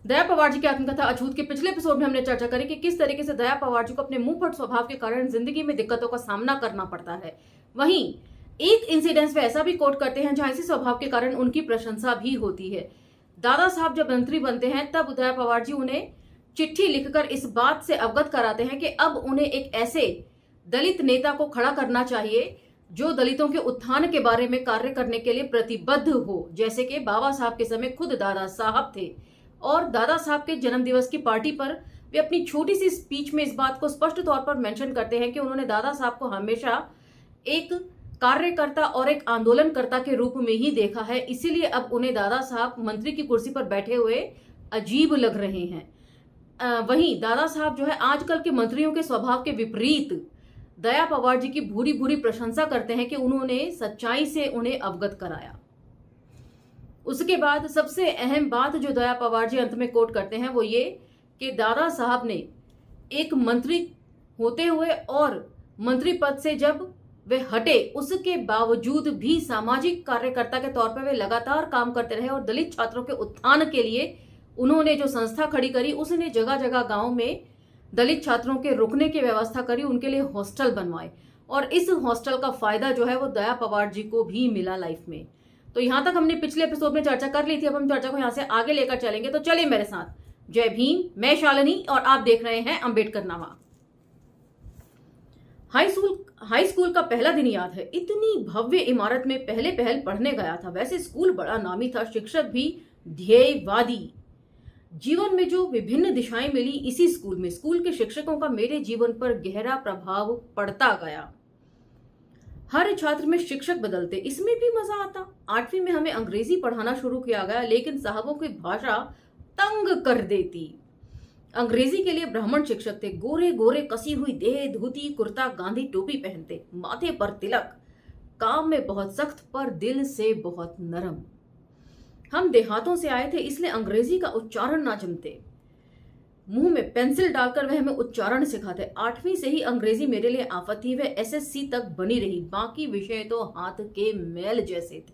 दया पवार जी की आत्मकथा अछूत के पिछले एपिसोड में हमने चर्चा करी कि किस तरीके से दया पवार जी को अपने मुंह फट स्वभाव के कारण जिंदगी में दिक्कतों का सामना करना पड़ता है। वहीं एक इंसिडेंस में ऐसा भी कोट करते हैं जहां इसी स्वभाव के कारण उनकी प्रशंसा भी होती है। दादा साहब जब मंत्री बनते हैं तब दया पवार जी उन्हें चिट्ठी लिखकर इस बात से अवगत कराते हैं कि अब उन्हें एक ऐसे दलित नेता को खड़ा करना चाहिए जो दलितों के उत्थान के बारे में कार्य करने के लिए प्रतिबद्ध हो, जैसे कि बाबा साहब के समय खुद दादा साहब थे। और दादा साहब के जन्मदिवस की पार्टी पर वे अपनी छोटी सी स्पीच में इस बात को स्पष्ट तौर पर मेंशन करते हैं कि उन्होंने दादा साहब को हमेशा एक कार्यकर्ता और एक आंदोलनकर्ता के रूप में ही देखा है, इसीलिए अब उन्हें दादा साहब मंत्री की कुर्सी पर बैठे हुए अजीब लग रहे हैं। वहीं दादा साहब जो है आजकल के मंत्रियों के स्वभाव के विपरीत दया पवार जी की भूरी भूरी प्रशंसा करते हैं कि उन्होंने सच्चाई से उन्हें अवगत कराया। उसके बाद सबसे अहम बात जो दया पवार जी अंत में कोट करते हैं वो ये कि दादा साहब ने एक मंत्री होते हुए और मंत्री पद से जब वे हटे उसके बावजूद भी सामाजिक कार्यकर्ता के तौर पर वे लगातार काम करते रहे और दलित छात्रों के उत्थान के लिए उन्होंने जो संस्था खड़ी करी उसने जगह जगह गांव में दलित छात्रों के रुकने की व्यवस्था करी, उनके लिए हॉस्टल बनवाए और इस हॉस्टल का फायदा जो है वो दया पवार जी को भी मिला लाइफ में। तो यहां तक हमने पिछले एपिसोड में चर्चा कर ली थी, अब हम चर्चा को यहां से आगे लेकर चलेंगे। तो चलिए मेरे साथ। जय भीम, मैं शालिनी और आप देख रहे हैं अंबेडकर नामा। हाई स्कूल का पहला दिन याद है। इतनी भव्य इमारत में पहले पहल पढ़ने गया था। वैसे स्कूल बड़ा नामी था, शिक्षक भी ध्येयवादी। जीवन में जो विभिन्न दिशाएं मिली इसी स्कूल में। स्कूल के शिक्षकों का मेरे जीवन पर गहरा प्रभाव पड़ता गया। हर छात्र में शिक्षक बदलते, इसमें भी मजा आता। 8वीं में हमें अंग्रेजी पढ़ाना शुरू किया गया, लेकिन साहबों की भाषा तंग कर देती। अंग्रेजी के लिए ब्राह्मण शिक्षक थे। गोरे गोरे कसी हुई देह, धोती कुर्ता, गांधी टोपी पहनते, माथे पर तिलक। काम में बहुत सख्त पर दिल से बहुत नरम। हम देहातों से आए थे इसलिए अंग्रेजी का उच्चारण ना जमते। मुंह में पेंसिल डालकर वह हमें उच्चारण सिखाते। 8वीं से ही अंग्रेजी मेरे लिए आफत थी। वह एसएससी तक बनी रही, बाकी विषय तो हाथ के मैल जैसे थे।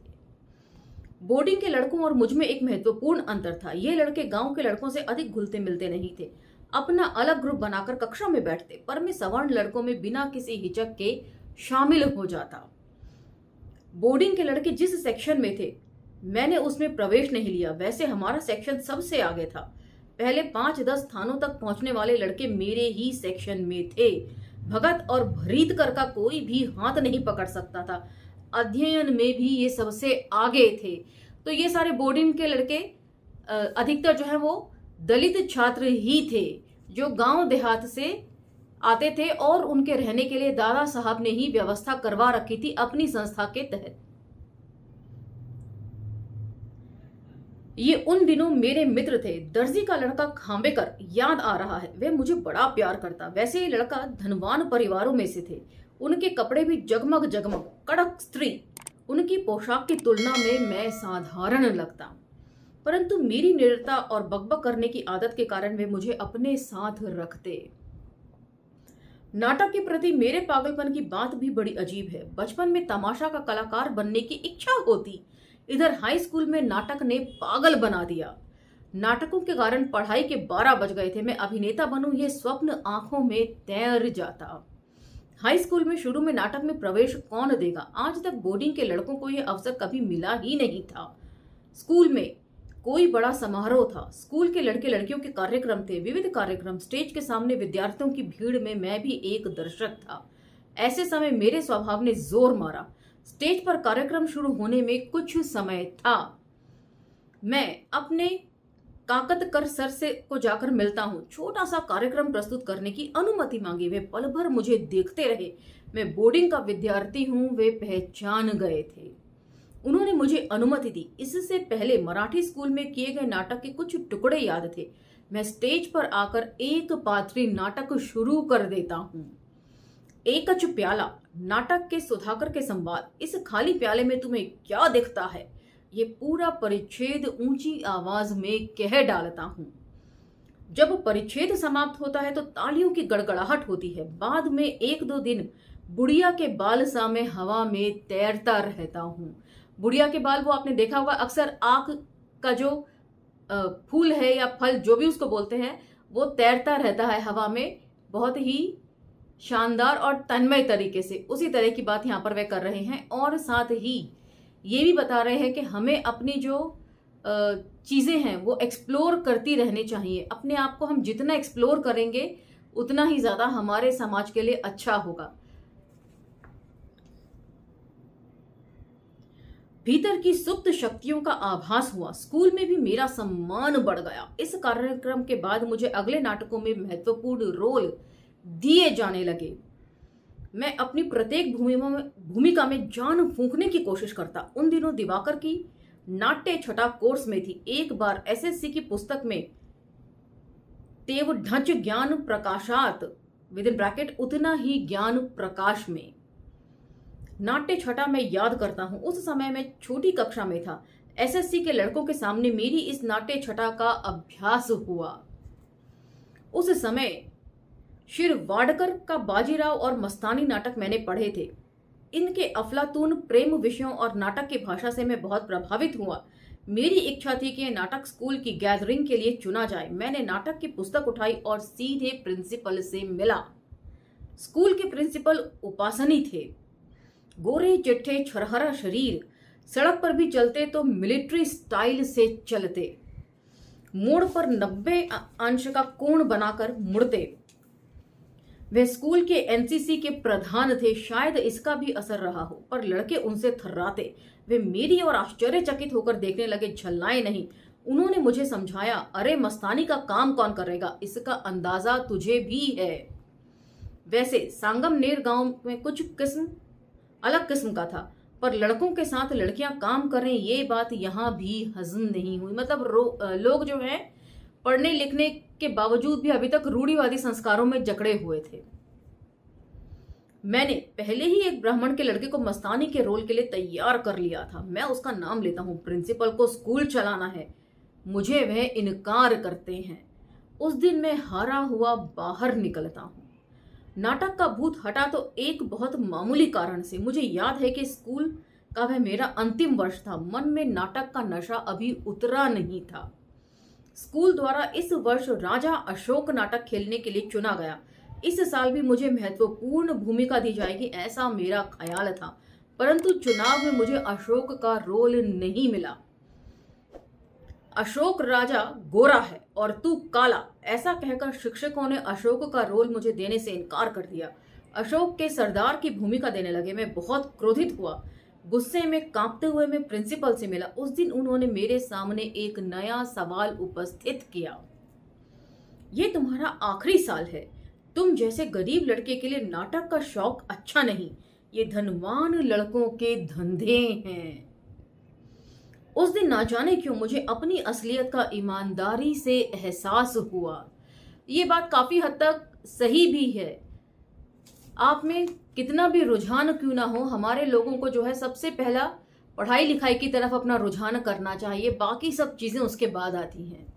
बोर्डिंग के लड़कों और मुझ में एक महत्वपूर्ण अंतर था। ये लड़के गांव के लड़कों से अधिक घुलते मिलते नहीं थे, अपना अलग ग्रुप बनाकर कक्षा में बैठते, पर मैं सवर्ण लड़कों में बिना किसी हिचक के शामिल हो जाता। बोर्डिंग के लड़के जिस सेक्शन में थे मैंने उसमें प्रवेश नहीं लिया। वैसे हमारा सेक्शन सबसे आगे था। पहले 5-10 स्थानों तक पहुंचने वाले लड़के मेरे ही सेक्शन में थे। भगत और भरीतकर का कोई भी हाथ नहीं पकड़ सकता था। अध्ययन में भी ये सबसे आगे थे। तो ये सारे बोर्डिंग के लड़के अधिकतर जो है वो दलित छात्र ही थे जो गांव देहात से आते थे और उनके रहने के लिए दादा साहब ने ही व्यवस्था करवा रखी थी अपनी संस्था के तहत। ये उन दिनों मेरे मित्र थे। दर्जी का लड़का खांबेकर याद आ रहा है, वह मुझे बड़ा प्यार करता। वैसे ये लड़का धनवान परिवारों में से थे। उनके कपड़े भी जगमग जगमग, कड़क स्त्री। उनकी पोशाक की तुलना में मैं साधारण लगता, परंतु मेरी निडरता और बकबक करने की आदत के कारण वे मुझे अपने साथ रखते। नाटक के प्रति मेरे पागलपन की बात भी बड़ी अजीब है। बचपन में तमाशा का कलाकार बनने की इच्छा होती, इधर हाई स्कूल में नाटक ने पागल बना दिया। नाटकों के कारण पढ़ाई के 12 बज गए थे। मैं अभिनेता बनूं ये स्वप्न आंखों में तैर जाता। हाई स्कूल में शुरू में नाटक में प्रवेश कौन देगा? आज तक बोर्डिंग के लड़कों को यह अवसर कभी मिला ही नहीं था। स्कूल में कोई बड़ा समारोह था। स्कूल के लड़के लड़कियों के कार्यक्रम थे, विविध कार्यक्रम। स्टेज के सामने विद्यार्थियों की भीड़ में मैं भी एक दर्शक था। ऐसे समय मेरे स्वभाव ने जोर मारा। स्टेज पर कार्यक्रम शुरू होने में कुछ समय था। मैं अपने काकतकर सर से को जाकर मिलता हूँ। छोटा सा कार्यक्रम प्रस्तुत करने की अनुमति मांगी। वे पल भर मुझे देखते रहे। मैं बोर्डिंग का विद्यार्थी हूँ, वे पहचान गए थे। उन्होंने मुझे अनुमति दी। इससे पहले मराठी स्कूल में किए गए नाटक के कुछ टुकड़े याद थे। मैं स्टेज पर आकर एक पात्री नाटक शुरू कर देता हूँ। एकच प्याला, नाटक के सुधाकर के संवाद। इस खाली प्याले में तुम्हें क्या दिखता है? ये पूरा परिच्छेद ऊंची आवाज में कह डालता हूं। जब परिच्छेद समाप्त होता है तो तालियों की गड़गड़ाहट होती है। बाद में 1-2 दिन बुढ़िया के बाल सा मैं हवा में तैरता रहता हूं। बुढ़िया के बाल वो आपने देखा होगा, अक्सर आंख का जो फूल है या फल जो भी उसको बोलते हैं, वो तैरता रहता है हवा में बहुत ही शानदार और तन्मय तरीके से। उसी तरह की बात यहाँ पर वे कर रहे हैं और साथ ही ये भी बता रहे हैं कि हमें अपनी जो चीज़ें हैं वो एक्सप्लोर करती रहनी चाहिए। अपने आप को हम जितना एक्सप्लोर करेंगे उतना ही ज़्यादा हमारे समाज के लिए अच्छा होगा। भीतर की सुप्त शक्तियों का आभास हुआ। स्कूल में भी मेरा सम्मान बढ़ गया। इस कार्यक्रम के बाद मुझे अगले नाटकों में महत्वपूर्ण रोल दिए जाने लगे। मैं अपनी प्रत्येक भूमिका में जान फूंकने की कोशिश करता। उन दिनों दिवाकर की नाट्य छठा कोर्स में थी। एक बार एसएससी की पुस्तक में तेव ढच ज्ञान प्रकाशात विद इन ब्रैकेट उतना ही ज्ञान प्रकाश में नाट्य छठा मैं याद करता हूं। उस समय मैं छोटी कक्षा में था। एसएससी के लड़कों के सामने मेरी इस नाट्य छठा का अभ्यास हुआ। उस समय शिर वाडकर का बाजीराव और मस्तानी नाटक मैंने पढ़े थे। इनके अफलातून प्रेम विषयों और नाटक की भाषा से मैं बहुत प्रभावित हुआ। मेरी इच्छा थी कि यह नाटक स्कूल की गैदरिंग के लिए चुना जाए। मैंने नाटक की पुस्तक उठाई और सीधे प्रिंसिपल से मिला। स्कूल के प्रिंसिपल उपासनी थे। गोरे चिट्ठे छरहरा शरीर, सड़क पर भी चलते तो मिलिट्री स्टाइल से चलते, मोड़ पर 90 अंश का कोण बनाकर मुड़ते। वे स्कूल के एनसीसी के प्रधान थे। शायद इसका भी असर रहा हो, पर लड़के उनसे थर्राते। वे मेरी ओर आश्चर्यचकित होकर देखने लगे, झल्लाए नहीं। उन्होंने मुझे समझाया, अरे मस्तानी का काम कौन करेगा, इसका अंदाजा तुझे भी है। वैसे सांगमनेर गांव में कुछ अलग किस्म का था, पर लड़कों के साथ लड़कियां काम करें ये बात यहां भी हजम नहीं हुई। मतलब लोग जो हैं पढ़ने लिखने के बावजूद भी अभी तक रूढ़िवादी संस्कारों में जकड़े हुए थे। मैंने पहले ही एक ब्राह्मण के लड़के को मस्तानी के रोल के लिए तैयार कर लिया था। मैं उसका नाम लेता हूं। प्रिंसिपल को स्कूल चलाना है, मुझे वह इनकार करते हैं। उस दिन मैं हारा हुआ बाहर निकलता हूं। नाटक का भूत हटा तो एक बहुत मामूली कारण से। मुझे याद है कि स्कूल का वह मेरा अंतिम वर्ष था। मन में नाटक का नशा अभी उतरा नहीं था। स्कूल द्वारा इस वर्ष राजा अशोक नाटक खेलने के लिए चुना गया। इस साल भी मुझे महत्वपूर्ण भूमिका दी जाएगी ऐसा मेरा ख्याल था, परंतु चुनाव में मुझे अशोक का रोल नहीं मिला। अशोक राजा गोरा है और तू काला, ऐसा कहकर शिक्षकों ने अशोक का रोल मुझे देने से इनकार कर दिया। अशोक के सरदार की भूमिका देने लगे। मैं बहुत क्रोधित हुआ। गुस्से में कांपते हुए मैं प्रिंसिपल से मिला। उस दिन उन्होंने मेरे सामने एक नया सवाल उपस्थित किया। ये तुम्हारा आखिरी साल है। तुम जैसे गरीब लड़के के लिए नाटक का शौक अच्छा नहीं, ये धनवान लड़कों के धंधे हैं। उस दिन ना जाने क्यों मुझे अपनी असलियत का ईमानदारी से एहसास हुआ। ये बात काफी हद तक सही भी है। आप में कितना भी रुझान क्यों ना हो, हमारे लोगों को जो है सबसे पहला पढ़ाई लिखाई की तरफ अपना रुझान करना चाहिए, बाकी सब चीजें उसके बाद आती हैं।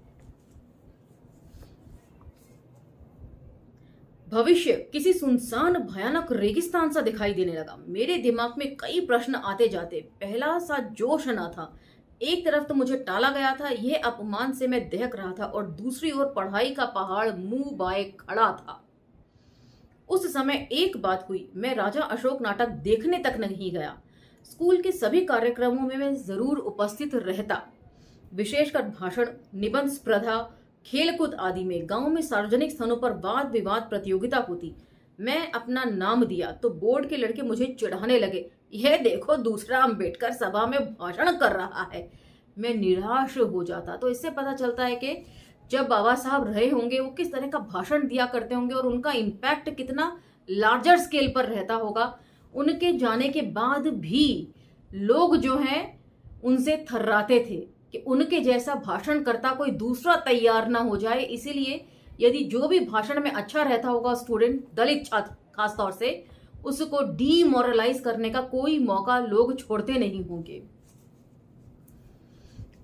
भविष्य किसी सुनसान भयानक रेगिस्तान सा दिखाई देने लगा। मेरे दिमाग में कई प्रश्न आते जाते। पहला सा जोश ना था। एक तरफ तो मुझे टाला गया था, यह अपमान से मैं दहक रहा था, और दूसरी ओर पढ़ाई का पहाड़ मुंह बाए खड़ा था। उस समय एक बात हुई, मैं राजा अशोक नाटक देखने तक नहीं गया। स्कूल के सभी कार्यक्रमों में मैं जरूर उपस्थित रहता, विशेषकर भाषण, निबंध स्पर्धा, खेलकूद आदि में। गांव में सार्वजनिक स्थानों पर वाद विवाद प्रतियोगिता होती। मैं अपना नाम दिया तो बोर्ड के लड़के मुझे चिढ़ाने लगे, यह देखो दूसरा अम्बेडकर सभा में भाषण कर रहा है। मैं निराश हो जाता। तो इससे पता चलता है कि जब बाबा साहब रहे होंगे वो किस तरह का भाषण दिया करते होंगे और उनका इम्पैक्ट कितना लार्जर स्केल पर रहता होगा। उनके जाने के बाद भी लोग जो हैं उनसे थर्राते थे कि उनके जैसा भाषण करता कोई दूसरा तैयार ना हो जाए। इसीलिए यदि जो भी भाषण में अच्छा रहता होगा स्टूडेंट, दलित छात्र खासतौर से, उसको डीमोरलाइज करने का कोई मौका लोग छोड़ते नहीं होंगे।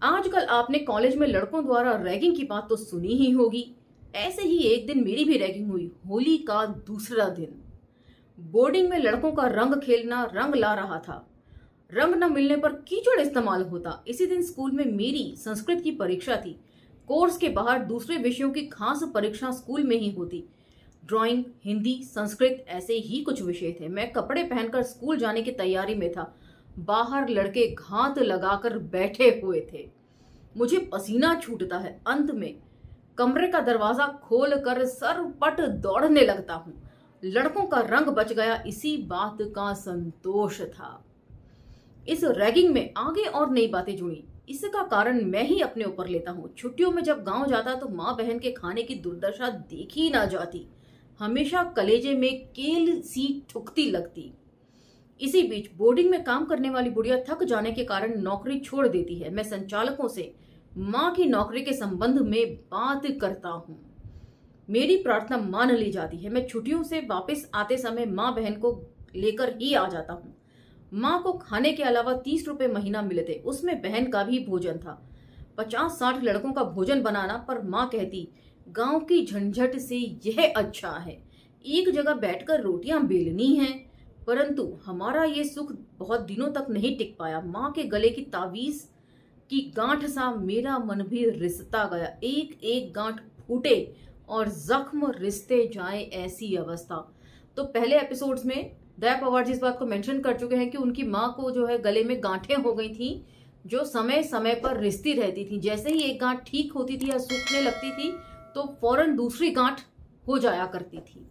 आजकल आपने कॉलेज में लड़कों द्वारा रैगिंग की बात तो सुनी ही होगी। ऐसे ही एक दिन मेरी भी रैगिंग हुई। होली का दूसरा दिन बोर्डिंग में लड़कों का रंग खेलना रंग ला रहा था। रंग न मिलने पर कीचड़ इस्तेमाल होता। इसी दिन स्कूल में मेरी संस्कृत की परीक्षा थी। कोर्स के बाहर दूसरे विषयों की खास परीक्षा स्कूल में ही होती। ड्राइंग, हिंदी, संस्कृत ऐसे ही कुछ विषय थे। मैं कपड़े पहनकर स्कूल जाने की तैयारी में था। बाहर लड़के घात लगाकर बैठे हुए थे। मुझे पसीना छूटता है। अंत में कमरे का दरवाजा खोलकर सरपट दौड़ने लगता हूं। लड़कों का रंग बच गया, इसी बात का संतोष था। इस रैगिंग में आगे और नई बातें जुड़ी। इसका कारण मैं ही अपने ऊपर लेता हूँ। छुट्टियों में जब गांव जाता तो माँ बहन के खाने की दुर्दशा देखी ना जाती। हमेशा कलेजे में केल सी ठुकती लगती। इसी बीच बोर्डिंग में काम करने वाली बुढ़िया थक जाने के कारण नौकरी छोड़ देती है। मैं संचालकों से माँ की नौकरी के संबंध में बात करता हूँ। मेरी प्रार्थना मान ली जाती है। मैं छुट्टियों से वापस आते समय माँ बहन को लेकर ही आ जाता हूँ। माँ को खाने के अलावा 30 रुपए महीना मिलते, उसमें बहन का भी भोजन था। 50-60 लड़कों का भोजन बनाना, पर माँ कहती गांव की झंझट से यह अच्छा है, एक जगह बैठकर रोटियां बेलनी हैं। परंतु हमारा ये सुख बहुत दिनों तक नहीं टिक पाया। माँ के गले की तावीज की गांठ सा मेरा मन भी रिसता गया। एक एक गांठ फूटे और जख्म रिसते जाए, ऐसी अवस्था। तो पहले एपिसोड्स में दया पवार जी इस बात को मेंशन कर चुके हैं कि उनकी माँ को जो है गले में गांठें हो गई थी, जो समय समय पर रिसती रहती थी। जैसे ही एक गांठ ठीक होती थी या सूखने लगती थी तो फौरन दूसरी गांठ हो जाया करती थी।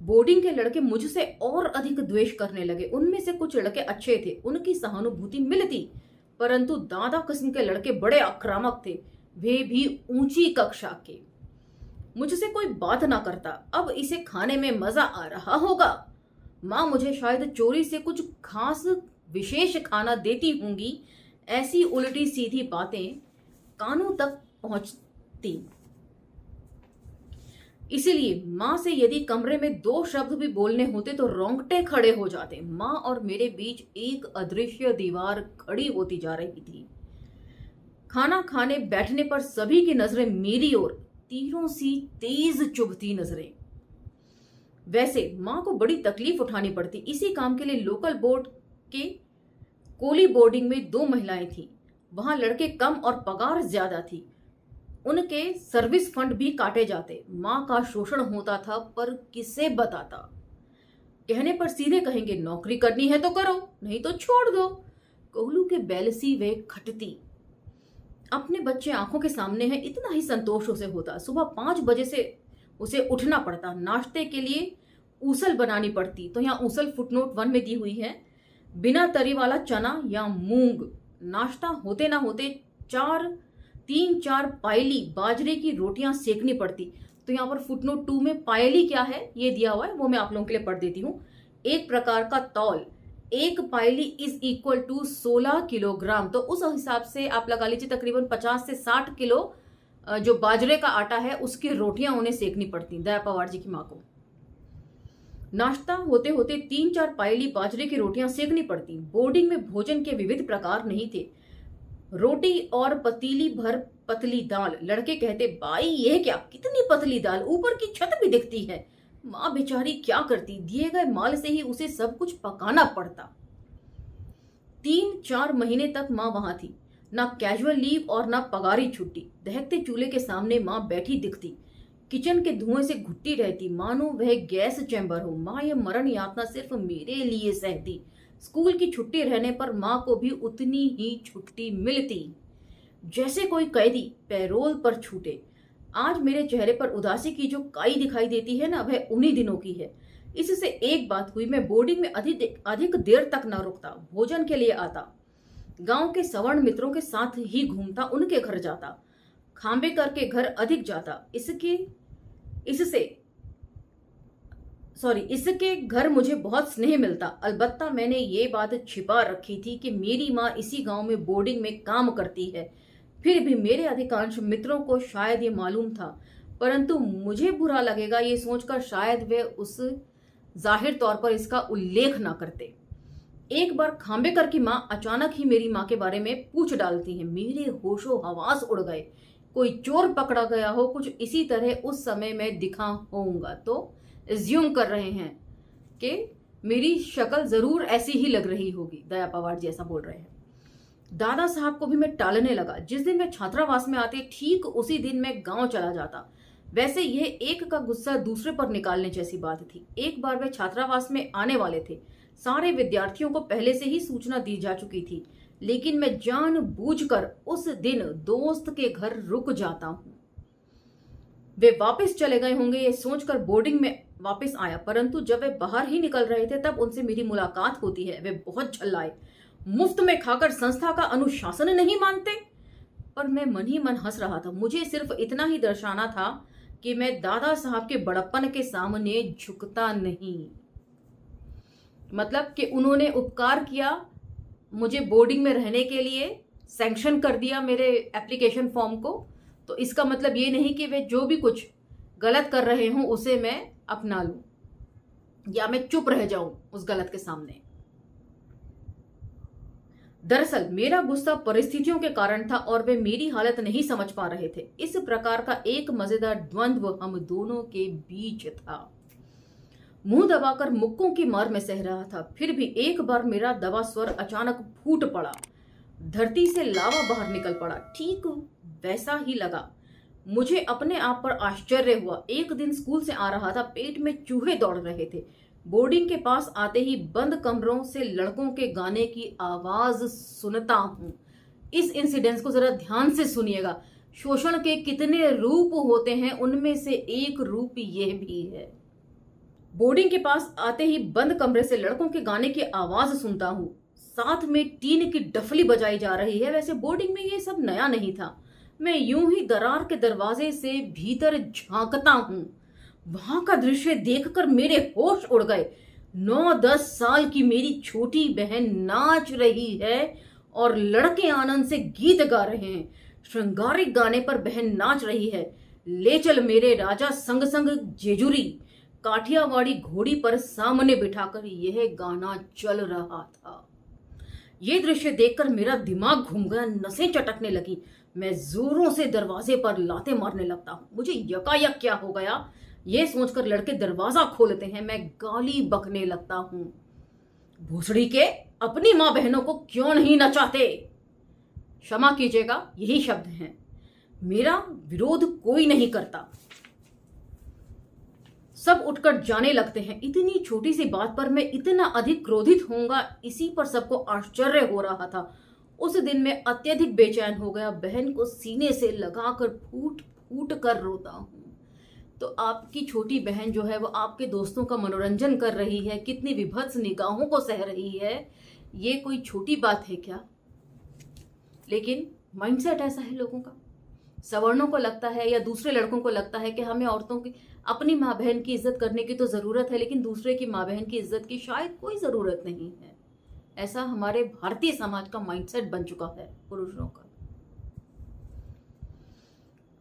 बोर्डिंग के लड़के मुझसे और अधिक द्वेष करने लगे। उनमें से कुछ लड़के अच्छे थे, उनकी सहानुभूति मिलती, परंतु दादा किस्म के लड़के बड़े आक्रामक थे, वे भी ऊंची कक्षा के। मुझसे कोई बात ना करता। अब इसे खाने में मजा आ रहा होगा। माँ मुझे शायद चोरी से कुछ खास विशेष खाना देती होंगी। ऐसी उल्टी सीधी बातें कानों तक पहुंचती। इसीलिए माँ से यदि कमरे में 2 शब्द भी बोलने होते तो रोंगटे खड़े हो जाते। माँ और मेरे बीच एक अदृश्य दीवार खड़ी होती जा रही थी। खाना खाने बैठने पर सभी की नजरें मेरी ओर, तीरों सी तेज चुभती नजरें। वैसे माँ को बड़ी तकलीफ उठानी पड़ती। इसी काम के लिए लोकल बोर्ड के कोली बोर्डिंग में 2 महिलाएं थीं। वहां लड़के कम और पगार ज्यादा थी। उनके सर्विस फंड भी काटे जाते। माँ का शोषण होता था, पर किसे बताता। कहने पर सीधे कहेंगे नौकरी करनी है तो करो, नहीं तो छोड़ दो। कोहलू के बैल सी वे खटती। अपने बच्चे आंखों के सामने हैं, इतना ही संतोष उसे होता। सुबह 5 बजे से उसे उठना पड़ता। नाश्ते के लिए ऊसल बनानी पड़ती। तो यहाँ ऊसल फुटनोट 1 में दी हुई है। बिना तरी वाला चना या मूंग। नाश्ता होते ना होते 3-4 पायली बाजरे की रोटियां सेकनी पड़ती। तो यहाँ पर फुटनोट 2 में पायली क्या है ये दिया हुआ है, वो मैं आप लोगों के लिए पढ़ देती हूँ। एक प्रकार का तौल, 1 पायली इज इक्वल टू 16 किलोग्राम। तो उस हिसाब से आप लगा लीजिए तकरीबन 50 से 60 किलो जो बाजरे का आटा है उसकी रोटियां उन्हें सेकनी पड़ती दया पवार जी की माँ को। नाश्ता होते होते 3-4 पायली बाजरे की रोटियां सेकनी पड़ती। बोर्डिंग में भोजन के विविध प्रकार नहीं थे। रोटी और पतीली भर पतली दाल। लड़के कहते भाई यह क्या, कितनी पतली दाल, ऊपर की छत भी दिखती है। माँ बेचारी क्या करती, दिए गए माल से ही उसे सब कुछ पकाना पड़ता। 3-4 महीने तक माँ वहां थी। ना कैजुअल लीव और ना पगारी छुट्टी। दहकते चूल्हे के सामने माँ बैठी दिखती। किचन के धुएं से घुटती रहती, मानो वह गैस चैम्बर हो। माँ ये मरण यातना सिर्फ मेरे लिए सहती। स्कूल की छुट्टी रहने पर माँ को भी उतनी ही छुट्टी मिलती जैसे कोई कैदी पैरोल पर छूटे। आज मेरे चेहरे पर उदासी की जो काई दिखाई देती है ना, वह उन्हीं दिनों की है। इससे एक बात हुई, मैं बोर्डिंग में अधिक देर तक न रुकता। भोजन के लिए आता, गांव के सवर्ण मित्रों के साथ ही घूमता, उनके घर जाता, खांबे करके घर अधिक जाता। इसके घर मुझे बहुत स्नेह मिलता। अलबत्ता मैंने ये बात छिपा रखी थी कि मेरी माँ इसी गांव में बोर्डिंग में काम करती है। फिर भी मेरे अधिकांश मित्रों को शायद ये मालूम था, परंतु मुझे बुरा लगेगा ये सोचकर शायद वे उस जाहिर तौर पर इसका उल्लेख ना करते। एक बार खांबेकर की माँ अचानक ही मेरी माँ के बारे में पूछ डालती है। मेरे होशो हवास उड़ गए, कोई चोर पकड़ा गया हो, कुछ इसी तरह उस समय मैं दिखा होऊंगा। तो एज्यूम कर रहे हैं कि मेरी शक्ल जरूर ऐसी ही लग रही होगी। दया पवार जी ऐसा बोल रहे हैं। दादा साहब को भी मैं टालने लगा। जिस दिन मैं छात्रावास में आती ठीक उसी दिन मैं गांव चला जाता। वैसे यह एक का गुस्सा दूसरे पर निकालने जैसी बात थी। एक बार वे छात्रावास में आने वाले थे। सारे विद्यार्थियों को पहले से ही सूचना दी जा चुकी थी, लेकिन मैं जानबूझकर उस दिन दोस्त के घर रुक जाता हूँ। वे वापस चले गए होंगे ये सोचकर बोर्डिंग में वापस आया, परंतु जब वे बाहर ही निकल रहे थे तब उनसे मेरी मुलाकात होती है। वे बहुत झल्लाए, मुफ्त में खाकर संस्था का अनुशासन नहीं मानते। पर मैं मन ही मन हंस रहा था। मुझे सिर्फ इतना ही दर्शाना था कि मैं दादा साहब के बड़प्पन के सामने झुकता नहीं। मतलब कि उन्होंने उपकार किया, मुझे बोर्डिंग में रहने के लिए सैंक्शन कर दिया मेरे एप्लीकेशन फॉर्म को, तो इसका मतलब ये नहीं कि वे जो भी कुछ गलत कर रहे हों उसे मैं अपना लूं या मैं चुप रह जाऊं उस गलत के सामने। दरअसल मेरा गुस्सा परिस्थितियों के कारण था और वे मेरी हालत नहीं समझ पा रहे थे। इस प्रकार का एक मजेदार द्वंद्व हम दोनों के बीच था। मुंह दबाकर मुक्कों की मार में सह रहा था। फिर भी एक बार मेरा दबा स्वर अचानक फूट पड़ा। धरती से लावा बाहर निकल पड़ा। ठीक वैसा ही लगा। मुझे अपने आप पर आश्चर्य हुआ। एक दिन स्कूल से आ रहा था, पेट में चूहे दौड़ रहे थे। बोर्डिंग के पास आते ही बंद कमरों से लड़कों के गाने की आवाज सुनता हूं। इस इंसिडेंस को जरा ध्यान से सुनिएगा। शोषण के कितने रूप होते हैं, उनमें से एक रूप यह भी है। बोर्डिंग के पास आते ही बंद कमरे से लड़कों के गाने की आवाज सुनता हूं, साथ में टीन की डफली बजाई जा रही है। वैसे बोर्डिंग में ये सब नया नहीं था। मैं यूं ही दरार के दरवाजे से भीतर झांकता हूं। वहां का दृश्य देखकर मेरे होश उड़ गए। 9-10 साल की मेरी छोटी बहन नाच रही है और लड़के आनंद से गीत गा रहे हैं। श्रृंगारिक गाने पर बहन नाच रही है। ले चल मेरे राजा संग संग जेजुरी काठियावाड़ी घोड़ी पर सामने बिठाकर यह गाना चल रहा था। यह दृश्य देखकर मेरा दिमाग घूम गया, नसें चटकने लगी। मैं जोरों से दरवाजे पर लाते मारने लगता हूं। मुझे यकायक क्या हो गया यह सोचकर लड़के दरवाजा खोलते हैं। मैं गाली बकने लगता हूं। भोसड़ी के, अपनी मां बहनों को क्यों नहीं नचाते? क्षमा कीजिएगा, यही शब्द हैं। मेरा विरोध कोई नहीं करता। सब उठकर जाने लगते हैं। इतनी छोटी सी बात पर मैं इतना अधिक क्रोधित होऊंगा, इसी पर सबको आश्चर्य हो रहा था। उस दिन मैं अत्यधिक बेचैन हो गया। बहन को सीने से लगाकर फूट फूट कर रोता हूं। तो आपकी छोटी बहन जो है वो आपके दोस्तों का मनोरंजन कर रही है, कितनी विभत्स निगाहों को सह रही है। ये कोई छोटी बात है क्या? लेकिन माइंडसेट ऐसा है लोगों का। सवर्णों को लगता है या दूसरे लड़कों को लगता है कि हमें औरतों की अपनी माँ बहन की इज्जत करने की तो जरूरत है, लेकिन दूसरे की माँ बहन की इज्जत की शायद कोई जरूरत नहीं है। ऐसा हमारे भारतीय समाज का माइंडसेट बन चुका है पुरुषों का।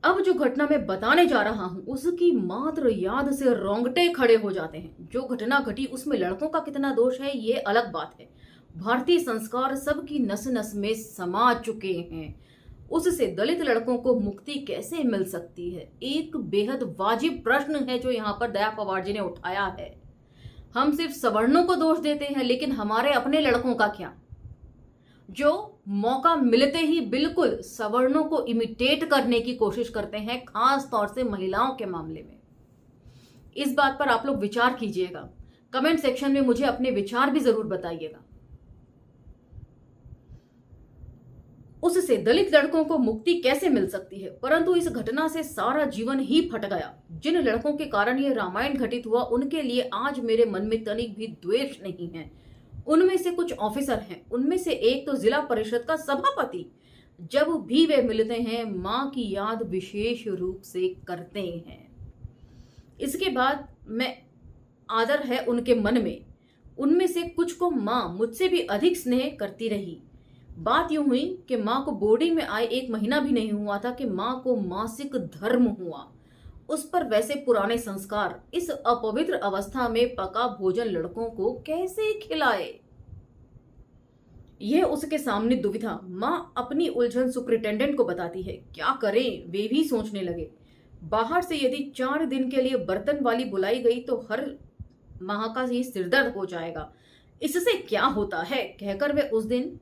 अब जो घटना मैं बताने जा रहा हूं उसकी मात्र याद से रोंगटे खड़े हो जाते हैं। जो घटना घटी उसमें लड़कों का कितना दोष है ये अलग बात है। भारतीय संस्कार सबकी नस नस में समा चुके हैं। उससे दलित लड़कों को मुक्ति कैसे मिल सकती है? एक बेहद वाजिब प्रश्न है जो यहाँ पर दया पवार जी ने उठाया है। हम सिर्फ सवर्णों को दोष देते हैं, लेकिन हमारे अपने लड़कों का क्या, जो मौका मिलते ही बिल्कुल सवर्णों को इमिटेट करने की कोशिश करते हैं, खास तौर से महिलाओं के मामले में। इस बात पर आप लोग विचार कीजिएगा। कमेंट सेक्शन में मुझे अपने विचार भी जरूर बताइएगा। उससे दलित लड़कों को मुक्ति कैसे मिल सकती है? परंतु इस घटना से सारा जीवन ही फट गया। जिन लड़कों के कारण यह रामायण घटित हुआ उनके लिए आज मेरे मन में तनिक भी द्वेष नहीं है। उनमें से कुछ ऑफिसर हैं, उनमें से एक तो जिला परिषद का सभापति। जब भी वे मिलते हैं मां की याद विशेष रूप से करते हैं। इसके बाद मैं आदर है उनके मन में। उनमें से कुछ को मां मुझसे भी अधिक स्नेह करती रही। बात यूं हुई कि मां को बोर्डिंग में आए 1 महीना भी नहीं हुआ था कि मां को मासिक धर्म हुआ। उस पर वैसे पुराने संस्कार। इस अपवित्र अवस्था में पका भोजन लड़कों को कैसे खिलाए, यह उसके सामने दुविधा। मां अपनी उलझन सुपरिटेंडेंट को बताती है। क्या करें वे भी सोचने लगे। बाहर से यदि 4 दिन के लिए बर्तन वाली बुलाई गई तो हर माह का ये सिरदर्द हो जाएगा। इससे क्या होता है कहकर वे उस दिन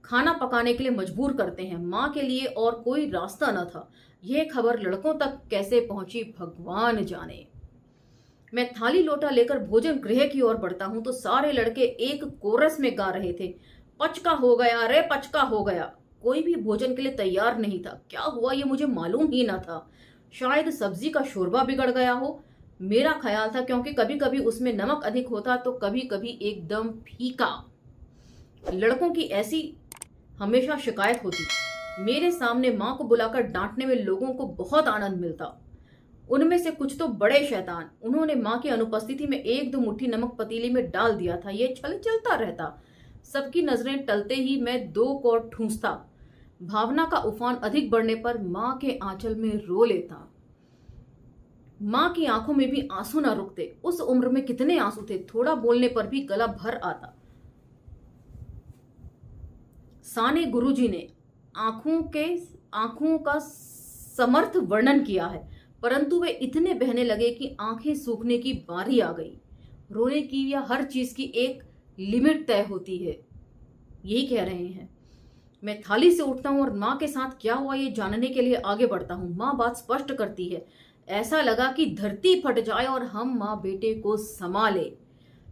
खाना पकाने के लिए मजबूर करते हैं। माँ के लिए और कोई रास्ता न था। यह खबर लड़कों तक कैसे पहुंची भगवान जाने। मैं थाली लोटा लेकर भोजन गृह की ओर बढ़ता हूं तो सारे लड़के एक कोरस में गा रहे थे, पचका हो गया रे पचका हो गया। कोई भी भोजन के लिए तैयार नहीं था। क्या हुआ ये मुझे मालूम ही न था। शायद सब्जी का शोरबा बिगड़ गया हो, मेरा ख्याल था, क्योंकि कभी कभी उसमें नमक अधिक होता तो कभी कभी एकदम फीका। लड़कों की ऐसी हमेशा शिकायत होती। मेरे सामने माँ को बुलाकर डांटने में लोगों को बहुत आनंद मिलता। उनमें से कुछ तो बड़े शैतान, उन्होंने माँ की अनुपस्थिति में 1-2 मुट्ठी नमक पतीली में डाल दिया था। ये छल चलता रहता। सबकी नजरें टलते ही मैं 2 कौर ठूंसता। भावना का उफान अधिक बढ़ने पर माँ के आंचल में रो लेता। माँ की आंखों में भी आंसू ना रुकते। उस उम्र में कितने आंसू थे, थोड़ा बोलने पर भी गला भर आता। साने गुरुजी ने आंखों का समर्थ वर्णन किया है, परंतु वे इतने बहने लगे कि आंखें सूखने की बारी आ गई। रोने की या हर चीज की एक लिमिट तय होती है, यही कह रहे हैं। मैं थाली से उठता हूं और माँ के साथ क्या हुआ ये जानने के लिए आगे बढ़ता हूं। माँ बात स्पष्ट करती है। ऐसा लगा कि धरती फट जाए और हम माँ बेटे को संभाले।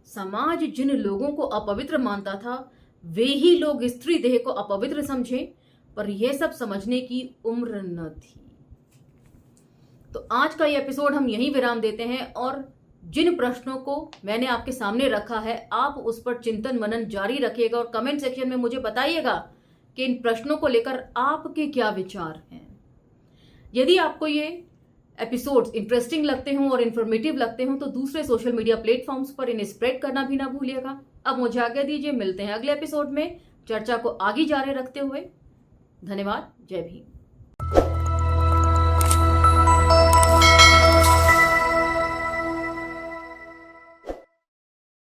समाज जिन लोगों को अपवित्र मानता था वे ही लोग स्त्री देह को अपवित्र समझे, पर यह सब समझने की उम्र न थी। तो आज का ये एपिसोड हम यहीं विराम देते हैं और जिन प्रश्नों को मैंने आपके सामने रखा है आप उस पर चिंतन मनन जारी रखिएगा और कमेंट सेक्शन में मुझे बताइएगा कि इन प्रश्नों को लेकर आपके क्या विचार हैं। यदि आपको ये एपिसोड्स इंटरेस्टिंग लगते हों और इन्फॉर्मेटिव लगते हों तो दूसरे सोशल मीडिया प्लेटफॉर्म्स पर इन्हें स्प्रेड करना भी ना भूलिएगा। अब मुझे आज्ञा दीजिए, मिलते हैं अगले एपिसोड में चर्चा को आगे जारी रखते हुए। धन्यवाद। जय भीम।